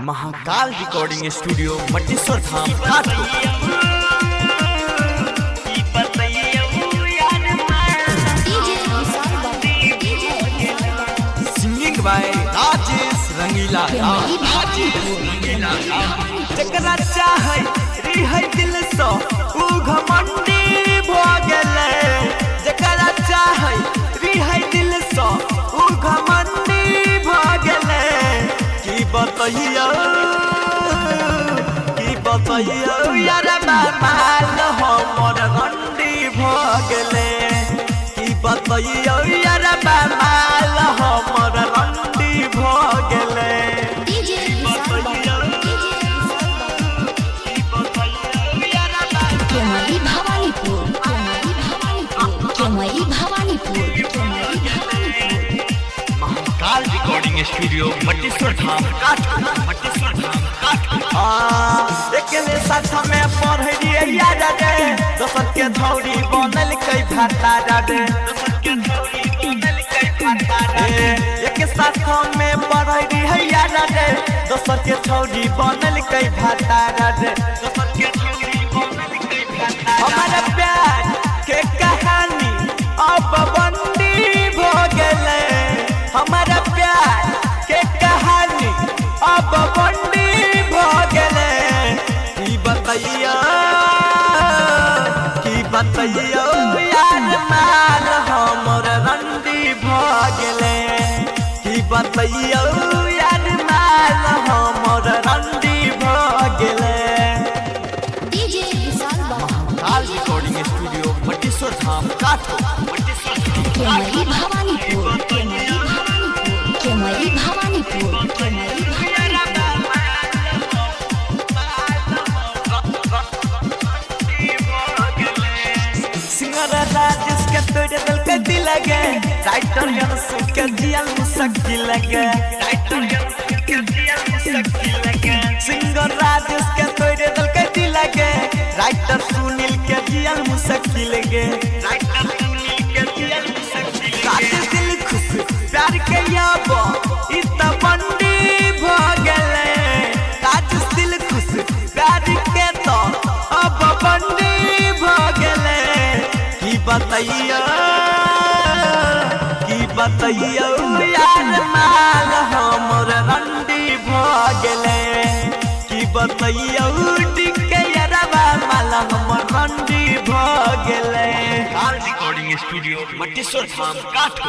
Mahakal recording studio Mateshwar धाम घाटो। Singing by Rajesh रंगीला। जकरा चाहे रिहै दिल सो उ घमंडी भ गेलै, जकरा चाहे रिहै दिल सो उ घमंडी भ गेलै। की बतइयो यार माल हमर रंडी भ गेलै। की बतइयो यार माल हमर रंडी भ गेलै। महाकाल रिकॉर्डिंग स्टूडियो मटेश्वर धाम घाटो। एकले साथ में पढ़े रिए यार रे, दोसर के धौरी बनल कई भाता रे, एक साथ में पढ़े रिए यार रे, दोसर के धौरी बनल कई भाता रे। हमारा प्यार के कहानी अब बंदी भ गेलै, हमारा प्यार के कहानी अब बंदी भ गेलै। की बतइयो यार माल हमर रंडी भ गेलै। की बतइयो यार माल हमर रंडी भ गेलै। महाकाल रिकॉर्डिंग स्टूडियो मटेश्वर धाम घाटो। सिंगर राजेश के तोड़ दिल के दिल गे, राइटर यंस के जियल मुश्किल लगे। सिंगर राजेश के तोड़ दिल के दिल गे, राइटर सुनील के जियल मुश्किल गे। दिल खुश प्यार के याब इत बंडी भ गेलै। राजेश दिल खुश प्यार के तो अब बंडी भ गेलै। की बतइयो यार माल हमर रंडी भ गेलै। की बतइयो टिके यारवा माल हमर रंडी भ गेलै। महाकाल रिकॉर्डिंग स्टूडियो मटेश्वर धाम घाटो।